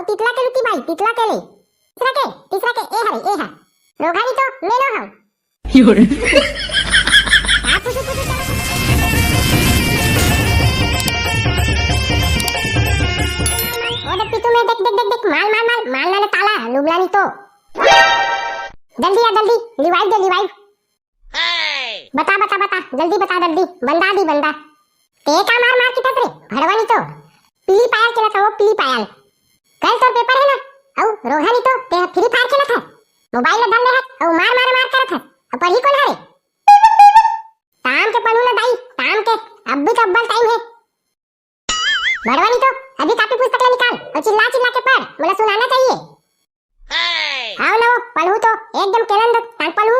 तितला के लुटी भाई तितला के ले तीसरा के ए है रोगानी तो मेनो हाउ योर ओ डप्पी तुम्हें देख माल ना ताला लुबलानी तो जल्दी आ जल्दी रिवाइव बता जल्दी बता बंदा ते का मार की तसरे भड़वानी तो पीली पायल खेला था वो पीली पायल कल तो पेपर है ना औ रोहानी तो ते फ्री फायर खेला था मोबाइल में दम है औ मार कर था अब पढ़ी कौन है काम के पढ़ू ना दाई काम के अब भी तो अव्वल टाइम है भड़वानी तो अभी कापी पुस्तक निकाल और चिल्ला के पढ़ मुझे सुनाना चाहिए आओ ना पढ़ू तो एकदम केलन तान पढ़ू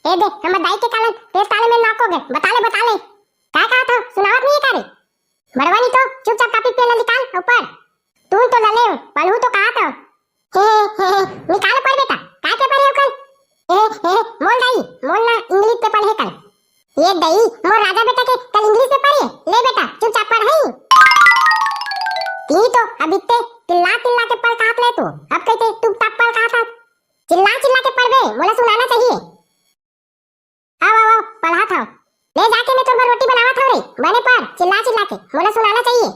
ए दे हम दाई के कालन तेरे ताले में नाक हो गए बता ले क्या कहा था सुनावत नहीं है करे भड़वानी तो चुपचाप कापी पेन निकाल ऊपर तू तो लले पढ़ू तो कहा था निकाल पढ़ बेटा क्या पेपर है कल मोल ना इंग्लिश पेपर है कल ये दई मोर राजा बेटा के कल इंग्लिश पेपर है ले बेटा चुपचाप पढ़ है ती तो अब इतने चिल्ला के पढ़ कहा ले तू अब कहते तू तब पढ़ कहा था चिल्ला के पढ़ बे मुझे सुनाना चाहिए आओ पढ़ा था ले जाके मैं तो रोटी बनावा था रे बने पर चिल्ला के मुझे सुनाना चाहिए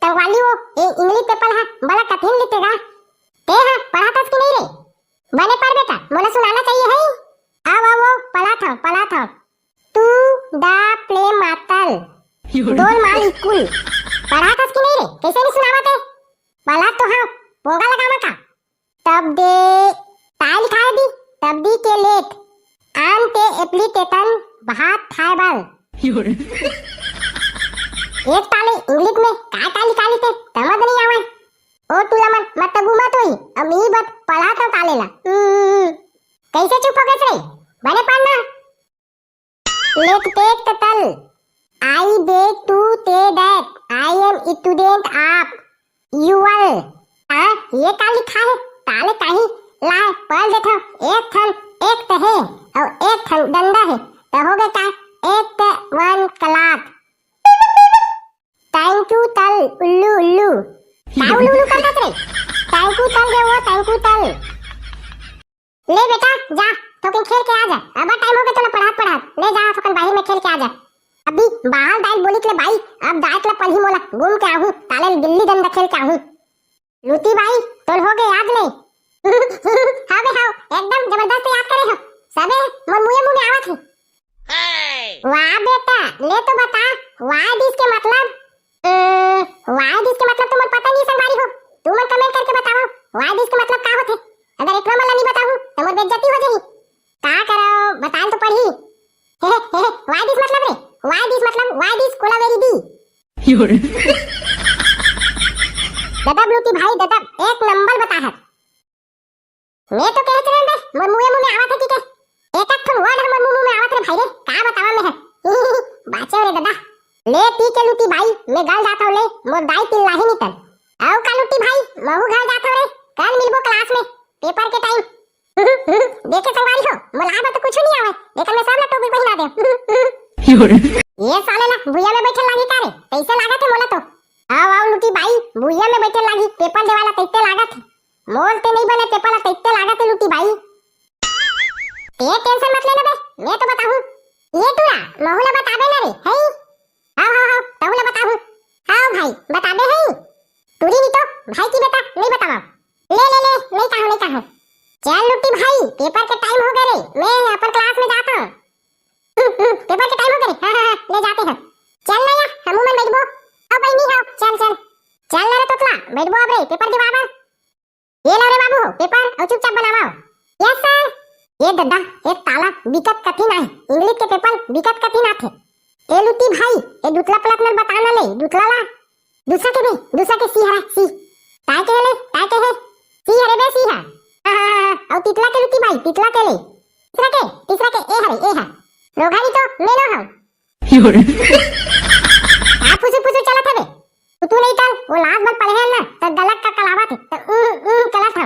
तो वाली वो इंग्लिश पेपर है बड़ा कठिन लिखेगा ते है पढ़ा था कि नहीं रे बने पर बेटा मुझे सुनाना चाहिए है आओ पढ़ा था तू दा प्ले मातल डोल माल स्कूल पढ़ा था कि नहीं रे कैसे नहीं सुनावा थे पढ़ा तो हाँ पोगा लगावा का तब दे ताई लिखा है दी तब दी के लेट आन ते एप्लीकेशन भात फाइबर एक ताले इंग्लिश में काय निकाली थे समझ नहीं आवे ओ तुला मत घुमा तो ही अब मी बत पढ़ा था तालेला कैसे चुप हो गए रे बने पढ़ना लेट टेक तल आई दे टू ते that I am student of your ये का लिखा है ताले काहे लाए पढ़ देखो एक है और एक डंडा है तो हो गया क्या एक वन क्लास थैंक यू तल उल्लू उल्लू करता रे थैंक यू तल रे वो थैंक यू तल ले बेटा जा तो खेल के आ जा अब टाइम हो गया तो पढ़ा ले जा तो बाहर में खेल के आ जा अभी बाहर दाई बोली के भाई अब दाई के पढ़ी मोला घूम के आहू ताले दिल्ली डंडा खेल के आहू लूटी भाई तो हो गए याद नहीं हाँ एकदम जबरदस्त याद करे हो सबे मोर मुंह में आवत है वाह बेटा ले तो बता वाई दिस के मतलब तो मन पता नहीं संगवारी हो तू मन कमेंट करके बताओ वाई दिस के मतलब का होथे अगर एकरा मन नहीं बताऊं तो मोर बेइज्जती हो जाही का करो बतान तो पढ़ी वाई दिस मतलब रे वाई दिस कोलावेरी दी दादा ब्लूटी भाई दादा एक नंबर बता है मैं तो कहत रहे बे मोर मुंह में आवत है कि के एक एक वर्ड हमर मुंह में आवत रे भाई रे का बतावा मैं है बाचो रे दादा ले पी के लूटी भाई मैं गल जाता हूं ले मोर दाई तिल लाही निकल आओ का लूटी भाई महू घर जाता रे कल मिलबो क्लास में पेपर के टाइम देखे संगवारी हो मोला तो कुछ नहीं आवे लेकिन मैं सब ना टोपी पहिना दे ये साले ना भुइया में बैठे लागी का रे कैसे लागत है मोला तो आओ लूटी भाई भुइया में बैठे लागी पेपर देवाला कैसे लागत है मोल ते नहीं बने पेपर तैते लागत है लूटी भाई ते टेंशन मत लेना बे मैं तो बताऊं ये तुरा महुला बताबे ना रे है हां तहुला बताऊं हां भाई बताबे है तुरी नहीं तो भाई की बेटा नहीं बतावा ले नहीं कहो चल लूटी भाई पेपर के टाइम हो गए रे मैं अपन क्लास में जाता हूं पेपर के टाइम हो गए हां ले जाते हैं चल ना या हम मन बैठबो अब भाई नहीं हो चल ना रे तोतला बैठबो अब रे पेपर के बाबा ये लो रे बाबू पेपर और चुपचाप बनाओ यस सर ये दादा एक ताला बिकट कठिन है इंग्लिश के पेपर बिकट कठिन आथे ए लुटी भाई ए दुतला पलट में बताना ले दूसरा के सी हरा सी ताय के है सी हरे बे सी है और तितला के लुटी भाई तितला के ले तीसरा के ए है रोगानी तो मेनो हाउ आप पूछो चला था बे तू नहीं चल वो लास्ट बार पढ़े है ना तो गलत का कलावा थे तो गलत था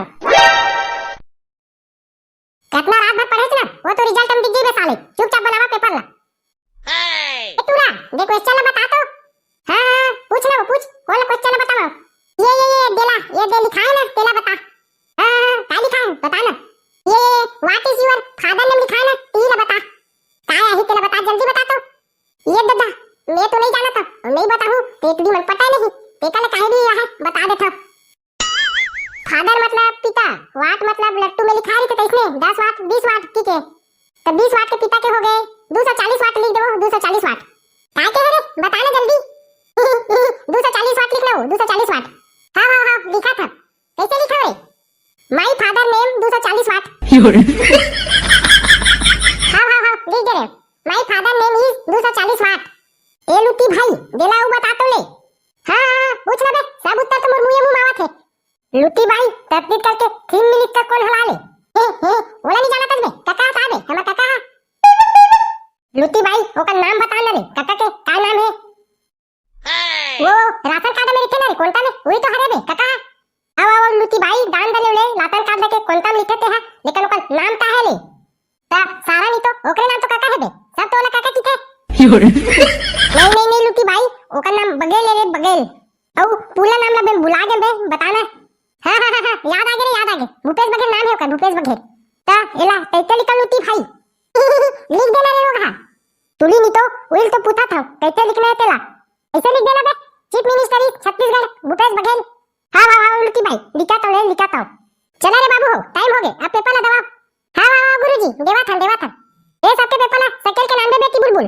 कितना रात भर पढ़े थे ना वो तो रिजल्ट हम दिख गई बे साले चुपचाप बनावा पेपर ला तू ना दे क्वेश्चन बता तो हां पूछ ना पूछ कौन क्वेश्चन बताओ ये बता देता। फादर मतलब पिता, वाट मतलब लट्टू में लिखा रही थी इसमें 10 वाट 20 वाट ठीक है। तो 20 वाट के पिता के हो गए 240 वाट लिख दो 240 वाट। काय के रे बताना जल्दी 240 वाट लिख लो 240 वाट। हाँ लिखा था। कैसे लिखा है? माय फादर नेम 240 वाट। हाँ लिख दे रे। माय फादर नेम इज 240 वाट। ए लुटी भाई देला उ बता तो ले। हाँ पूछ ना बे सब उत्तर तो मुंह मावा थे। लुटी भाई तकदीर करके 3 मिनट तक कौन हला ले। बोला नहीं जाना तब काका था बे हम काका। लुटी भाई ओका नाम बता ना रे काका के का नाम है? वो राशन कार्ड में लिखे ना रे कोनता में वही तो हरे बे काका। आओ लुटी भाई दान दले ले राशन कार्ड लेके कोनता में लिखते हैं लेकिन ओका नाम का है ले। ता सारा नहीं तो ओकरे नाम तो काका है बे सब तो ओला काका की थे। नहीं लुटी भाई ओका नाम बगेल है रे बगेल। औ पूरा नाम ला बे बुला के बे बताना। हाँ याद आ गए भूपेश बघेल नाम है ओका भूपेश बघेल। ता एला तैते लिखा लुटी भाई लिख देना रे रोगा। तुली नहीं तो उइल तो पूछा था कैसे लिखना है तेला ऐसे लिख देना बे। Chief minister is Chhattisgarh Bhupesh Baghel. हाँ लुटी भाई लिखा तो चला रे बाबू हो टाइम हो गए अब पेपर ला दवा। हाँ गुरुजी देवा था ए सबके पेपर ला साइकिल के नाम दे बेटी बुलबुल।